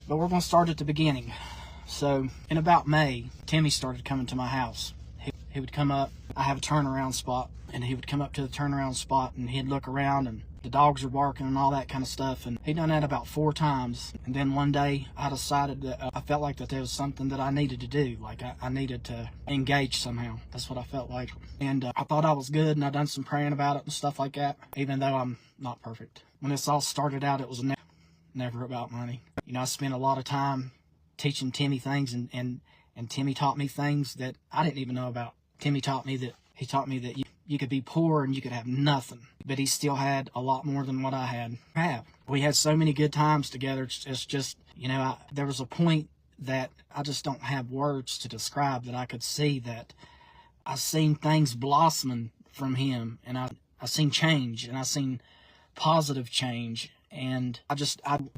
But we're going to start at the beginning. So in about May, Timmy started coming to my house. He would come up. I have a turnaround spot, and he would come up to the turnaround spot, and he'd look around, and the dogs are barking and all that kind of stuff. And he done that about 4 times. And then one day I decided that I felt like that there was something that I needed to do. Like I needed to engage somehow. That's what I felt like. And I thought I was good, and I done some praying about it and stuff like that, even though I'm not perfect. When this all started out, it was never about money. You know, I spent a lot of time teaching Timmy things, and Timmy taught me things that I didn't even know about. Timmy taught me that you could be poor and you could have nothing, but he still had a lot more than what I had. We had so many good times together. It's just, you know, there was a point that I just don't have words to describe, that I could see that I seen things blossoming from him, and I seen change, and I seen positive change, and I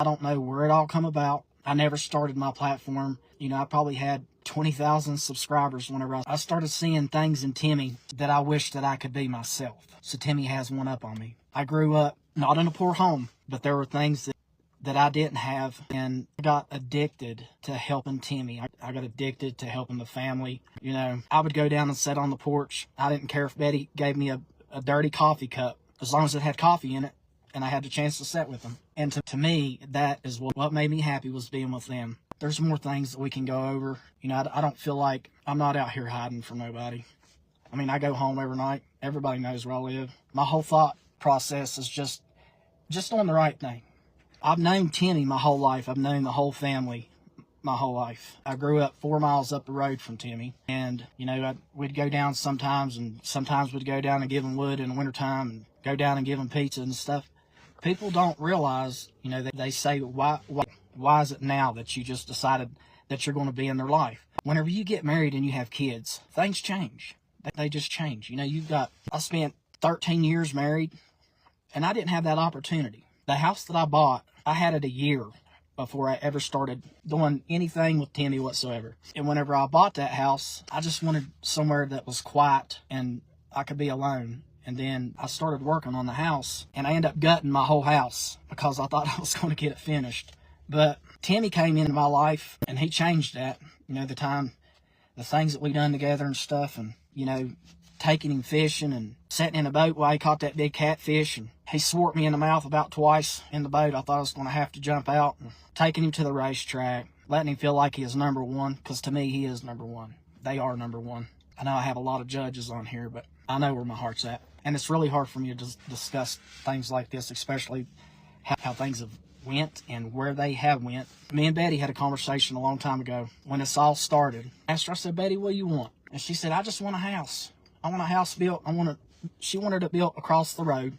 don't know where it all come about. I never started my platform. You know, I probably had 20,000 subscribers whenever I started seeing things in Timmy that I wish that I could be myself. So Timmy has one up on me. I grew up not in a poor home, but there were things that I didn't have, and I got addicted to helping Timmy. I got addicted to helping the family. You know, I would go down and sit on the porch. I didn't care if Betty gave me a dirty coffee cup, as long as it had coffee in it and I had the chance to sit with them. And to me, that is what made me happy, was being with them. There's more things that we can go over. You know, I don't feel like I'm not out here hiding from nobody. I mean, I go home every night. Everybody knows where I live. My whole thought process is just doing the right thing. I've known Timmy my whole life. I've known the whole family my whole life. I grew up 4 miles up the road from Timmy. And, you know, we'd go down sometimes, and sometimes we'd go down and give him wood in the wintertime, and go down and give him pizza and stuff. People don't realize, you know, they say, why is it now that you just decided that you're going to be in their life? Whenever you get married and you have kids, things change. They just change. You know, I spent 13 years married, and I didn't have that opportunity. The house that I bought, I had it a year before I ever started doing anything with Timmy whatsoever. And whenever I bought that house, I just wanted somewhere that was quiet and I could be alone. And then I started working on the house, and I ended up gutting my whole house because I thought I was going to get it finished. But Timmy came into my life, and he changed that. You know, the things that we done together and stuff, and, you know, taking him fishing and sitting in a boat while he caught that big catfish, and he swore at me in the mouth about twice in the boat. I thought I was going to have to jump out. And taking him to the racetrack, letting him feel like he is number one, because to me, he is number one. They are number one. I know I have a lot of judges on here, but I know where my heart's at. And it's really hard for me to discuss things like this, especially how things have went and where they have went. Me and Betty had a conversation a long time ago when this all started. I asked her, I said, Betty, what do you want? And she said, I just want a house. I want a house built. She wanted it built across the road,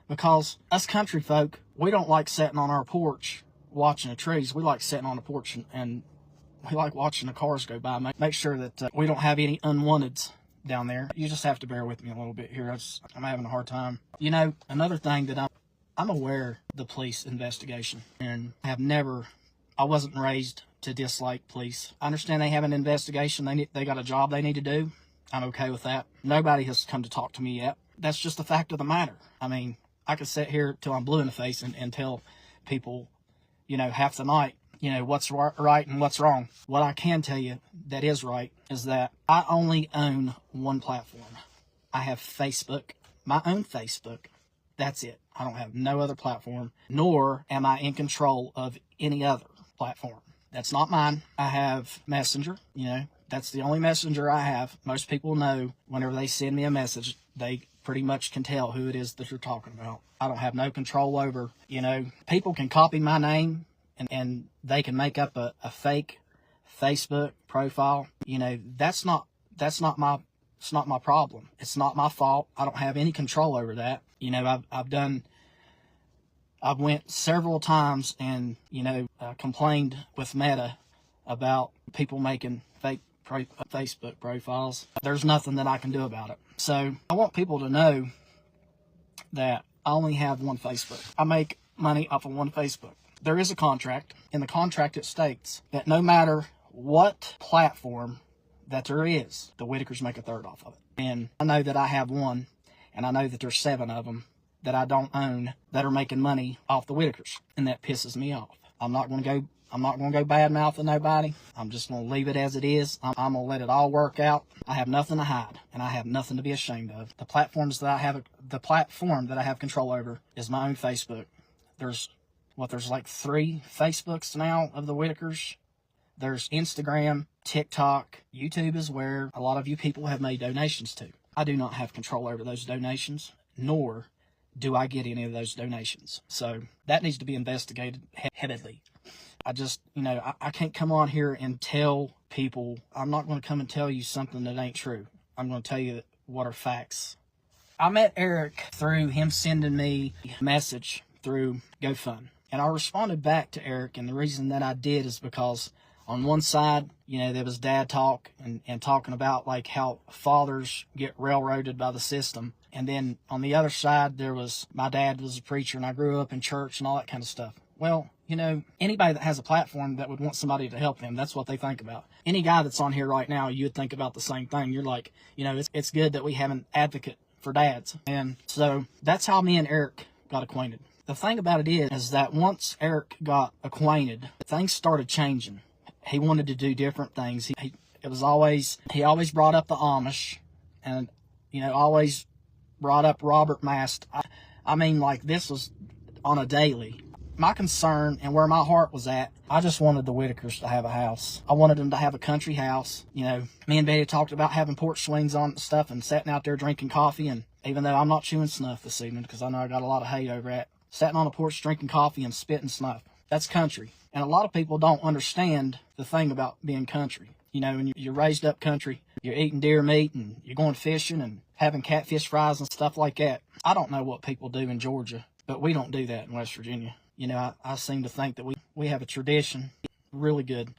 because us country folk, we don't like sitting on our porch watching the trees. We like sitting on the porch and we like watching the cars go by. Make sure that we don't have any unwanteds down there. You just have to bear with me a little bit here. I'm having a hard time. You know, another thing that I'm aware of the police investigation, and I wasn't raised to dislike police. I understand they have an investigation. They got a job they need to do. I'm okay with that. Nobody has come to talk to me yet. That's just the fact of the matter. I mean, I could sit here till I'm blue in the face and tell people, you know, half the night, you know, what's right and what's wrong. What I can tell you that is right is that I only own one platform. I have Facebook, my own Facebook. That's it. I don't have no other platform, nor am I in control of any other platform. That's not mine. I have Messenger, you know. That's the only messenger I have. Most people know whenever they send me a message, they pretty much can tell who it is that you're talking about. I don't have no control over, you know, people can copy my name and they can make up a fake Facebook profile. You know, that's not my problem. It's not my fault. I don't have any control over that. You know, I've went several times and, you know, complained with Meta about people making fake Facebook profiles. There's nothing that I can do about it. So I want people to know that I only have one Facebook. I make money off of one Facebook. There is a contract. In the contract, it states that no matter what platform that there is, the Whittakers make a third off of it. And I know that I have one, and I know that there's 7 of them that I don't own that are making money off the Whittakers, and that pisses me off. I'm not going to go I'm not going to go bad mouthing nobody. I'm just going to leave it as it is. I'm going to let it all work out. I have nothing to hide, and I have nothing to be ashamed of. The platform that I have control over is my own Facebook. There's like 3 Facebooks now of the Whittakers. There's Instagram, TikTok, YouTube is where a lot of you people have made donations to. I do not have control over those donations, nor do I get any of those donations. So that needs to be investigated heavily. I can't come on here and tell people. I'm not going to come and tell you something that ain't true. I'm going to tell you what are facts. I met Eric through him sending me a message through GoFund. And I responded back to Eric, and the reason that I did is because on one side, there was dad talk and talking about like how fathers get railroaded by the system. And then on the other side, there was my dad was a preacher and I grew up in church and all that kind of stuff. Well, anybody that has a platform that would want somebody to help them, that's what they think about. Any guy that's on here right now, you would think about the same thing. You're like, it's good that we have an advocate for dads. And so that's how me and Eric got acquainted. The thing about it is that once Eric got acquainted, things started changing. He wanted to do different things. He always brought up the Amish, and always brought up Robert Mast. I mean, like, this was on a daily. My concern and where my heart was at, I just wanted the Whittakers to have a house. I wanted them to have a country house. Me and Betty talked about having porch swings on and stuff and sitting out there drinking coffee. And even though I'm not chewing snuff this evening because I know I got a lot of hay over at, sitting on a porch drinking coffee and spitting snuff. That's country. And a lot of people don't understand the thing about being country. When you're raised up country, you're eating deer meat and you're going fishing and having catfish fries and stuff like that. I don't know what people do in Georgia, but we don't do that in West Virginia. I seem to think that we have a tradition, really good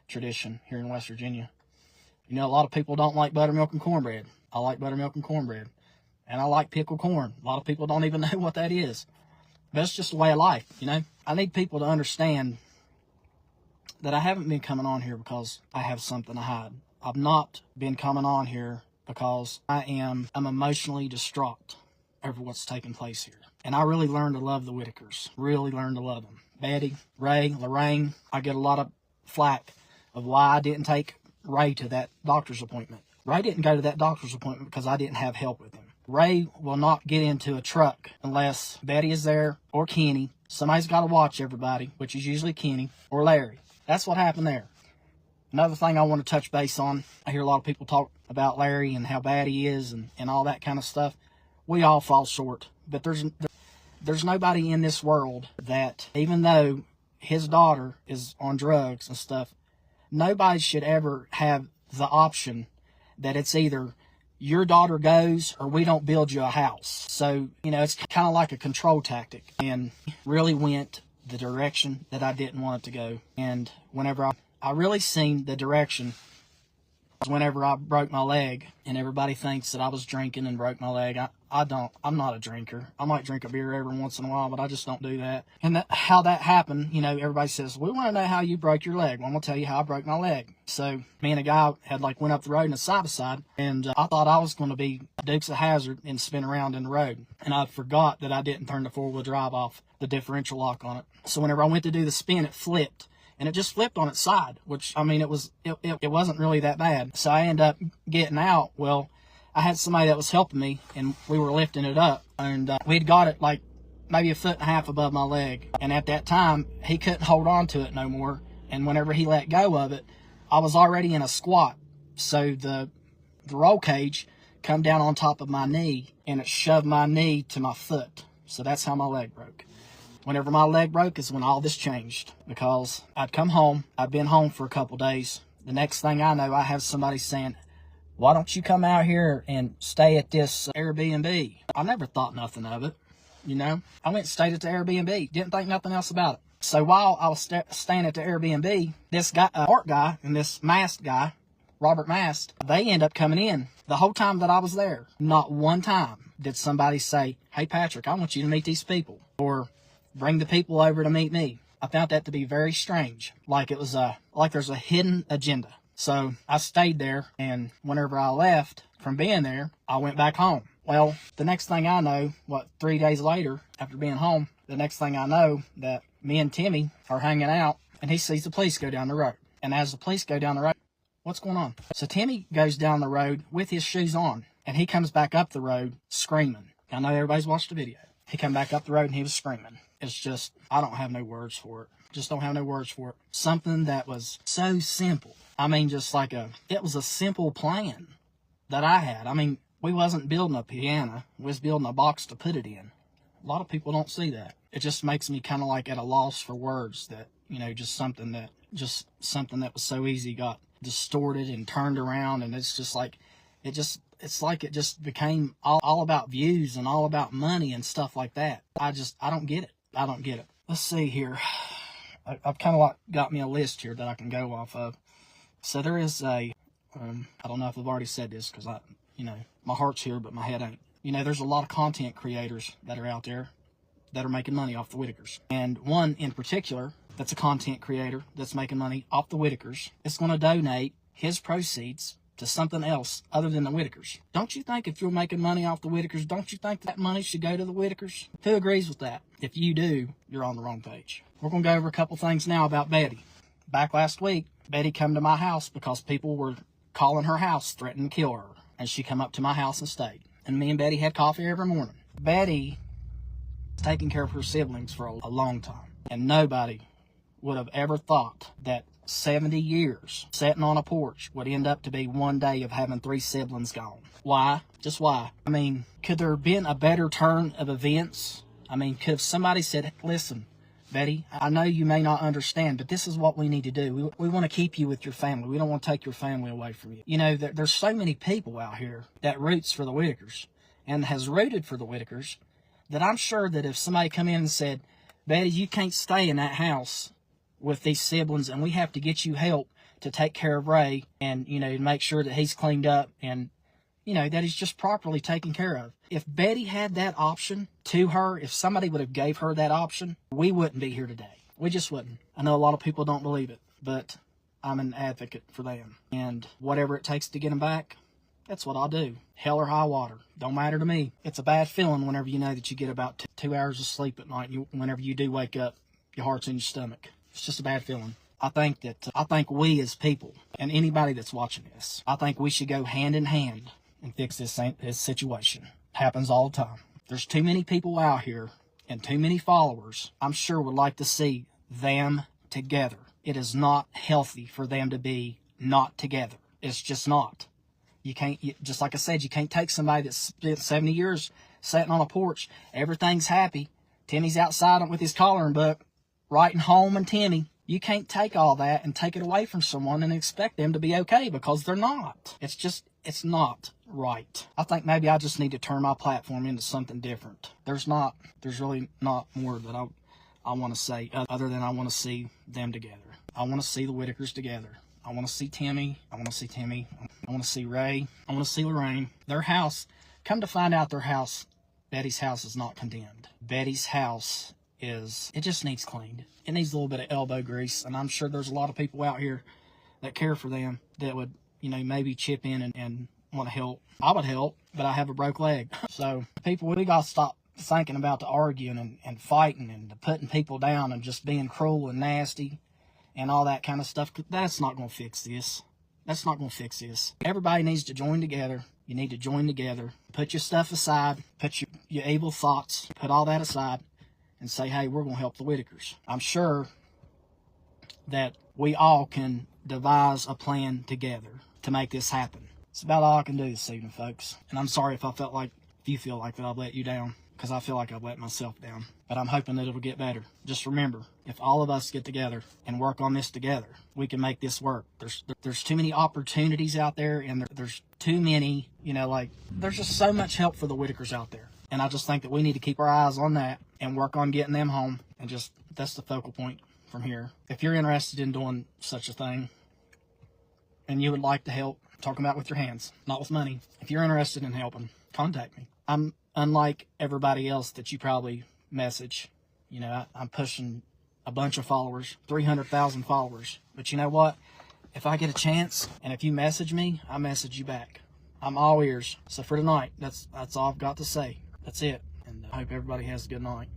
tradition here in West Virginia. A lot of people don't like buttermilk and cornbread. I like buttermilk and cornbread. And I like pickled corn. A lot of people don't even know what that is. But it's just a way of life, I need people to understand that I haven't been coming on here because I have something to hide. I've not been coming on here because I'm emotionally distraught over what's taking place here. And I really learned to love the Whittakers. Really learned to love them. Betty, Ray, Lorraine, I get a lot of flack of why I didn't take Ray to that doctor's appointment. Ray didn't go to that doctor's appointment because I didn't have help with him. Ray will not get into a truck unless Betty is there or Kenny. Somebody's got to watch everybody, which is usually Kenny or Larry. That's what happened there. Another thing I want to touch base on, I hear a lot of people talk about Larry and how bad he is and all that kind of stuff. We all fall short. But there's nobody in this world that, even though his daughter is on drugs and stuff, nobody should ever have the option that it's either your daughter goes or we don't build you a house. So, it's kind of like a control tactic, and really went the direction that I didn't want it to go. And whenever I really seen the direction, whenever I broke my leg, and everybody thinks that I was drinking and broke my leg. I'm not a drinker. I might drink a beer every once in a while, but I just don't do that. And how that happened, everybody says, we want to know how you broke your leg. Well, I'm going to tell you how I broke my leg. So me and a guy had went up the road in a side-by-side, and I thought I was going to be Dukes of Hazzard and spin around in the road. And I forgot that I didn't turn the four-wheel drive off, the differential lock on it. So whenever I went to do the spin, it flipped. And it just flipped on its side, which, it wasn't really that bad. So I ended up getting out. Well, I had somebody that was helping me, and we were lifting it up. And we'd got it maybe 1.5 feet above my leg. And at that time, he couldn't hold on to it no more. And whenever he let go of it, I was already in a squat. So the roll cage come down on top of my knee, and it shoved my knee to my foot. So that's how my leg broke. Whenever my leg broke is when all this changed, because I'd come home. I'd been home for a couple days. The next thing I know, I have somebody saying, why don't you come out here and stay at this Airbnb? I never thought nothing of it, I went and stayed at the Airbnb. Didn't think nothing else about it. So while I was staying at the Airbnb, this guy, art guy, and this Mast guy, Robert Mast, they end up coming in. The whole time that I was there, not one time did somebody say, hey, Patrick, I want you to meet these people. Or bring the people over to meet me. I found that to be very strange. Like there's a hidden agenda. So I stayed there, and whenever I left from being there, I went back home. Well, the next thing I know, 3 days later, after being home, the next thing I know that me and Timmy are hanging out and he sees the police go down the road. And as the police go down the road, what's going on? So Timmy goes down the road with his shoes on, and he comes back up the road screaming. I know everybody's watched the video. He come back up the road and he was screaming. It's just, I don't have no words for it. Just don't have no words for it. Something that was so simple. I mean, just like it was a simple plan that I had. I mean, we wasn't building a piano. We was building a box to put it in. A lot of people don't see that. It just makes me kind of like at a loss for words that, you know, just something that was so easy got distorted and turned around, and it's just like, it's like it just became all about views and all about money and stuff like that. I don't get it. I don't get it. Let's see here. I've kind of like got me a list here that I can go off of. So there is I don't know if I've already said this because my heart's here, but my head ain't. You know, there's a lot of content creators that are out there that are making money off the Whittakers. And one in particular that's a content creator that's making money off the Whittakers is going to donate his proceeds to something else other than the Whittakers. Don't you think if you're making money off the Whittakers, don't you think that money should go to the Whittakers? Who agrees with that? If you do, you're on the wrong page. We're going to go over a couple things now about Betty. Back last week, Betty come to my house because people were calling her house, threatening to kill her. And she come up to my house and stayed. And me and Betty had coffee every morning. Betty was taking care of her siblings for a long time. And nobody would have ever thought that 70 years sitting on a porch would end up to be one day of having 3 siblings gone. Why? Just why? I mean, could there have been a better turn of events? I mean, could have somebody said, listen, Betty, I know you may not understand, but this is what we need to do. We want to keep you with your family. We don't want to take your family away from you. You know, there's so many people out here that roots for the Whittakers and has rooted for the Whittakers that I'm sure that if somebody come in and said, Betty, you can't stay in that house with these siblings, and we have to get you help to take care of Ray and, you know, make sure that he's cleaned up and, you know, that he's just properly taken care of. If Betty had that option to her, if somebody would have gave her that option, we wouldn't be here today. We just wouldn't. I know a lot of people don't believe it, but I'm an advocate for them. And whatever it takes to get them back, that's what I'll do. Hell or high water. Don't matter to me. It's a bad feeling whenever you know that you get about 2 hours of sleep at night. Whenever you do wake up, your heart's in your stomach. It's just a bad feeling. I think we as people, and anybody that's watching this, I think we should go hand in hand and fix this situation. It happens all the time. There's too many people out here and too many followers, I'm sure, would like to see them together. It is not healthy for them to be not together. It's just not. You can't, just like I said, you can't take somebody that's spent 70 years sitting on a porch. Everything's happy. Timmy's outside with his collaring book, writing home and Timmy. You can't take all that and take it away from someone and expect them to be okay, because they're not. It's not right. I think maybe I just need to turn my platform into something different. There's really not more that I want to say other than I want to see them together. I want to see the Whittakers together. I want to see Timmy. I want to see Timmy. I want to see Ray. I want to see Lorraine. Their house, come to find out, their house, Betty's house, is not condemned. Betty's house it just needs cleaned. It needs a little bit of elbow grease, and I'm sure there's a lot of people out here that care for them that would, you know, maybe chip in and want to help. I would help, but I have a broke leg. So people, we got to stop thinking about the arguing and fighting and the putting people down and just being cruel and nasty and all that kind of stuff. That's not going to fix this. That's not going to fix this. Everybody needs to join together. You need to join together. Put your stuff aside. Put your evil thoughts. Put all that aside. And say, hey, we're going to help the Whittakers. I'm sure that we all can devise a plan together to make this happen. It's about all I can do this evening, folks. And I'm sorry if you feel like that I've let you down, because I feel like I've let myself down. But I'm hoping that it'll get better. Just remember, if all of us get together and work on this together, we can make this work. There's too many opportunities out there, and there's too many, you know, like, there's just so much help for the Whittakers out there. And I just think that we need to keep our eyes on that and work on getting them home. And just, that's the focal point from here. If you're interested in doing such a thing and you would like to help, talking about with your hands, not with money. If you're interested in helping, contact me. I'm unlike everybody else that you probably message. You know, I'm pushing a bunch of followers, 300,000 followers. But you know what? If I get a chance and if you message me, I message you back. I'm all ears. So for tonight, that's all I've got to say. That's it. And I hope everybody has a good night.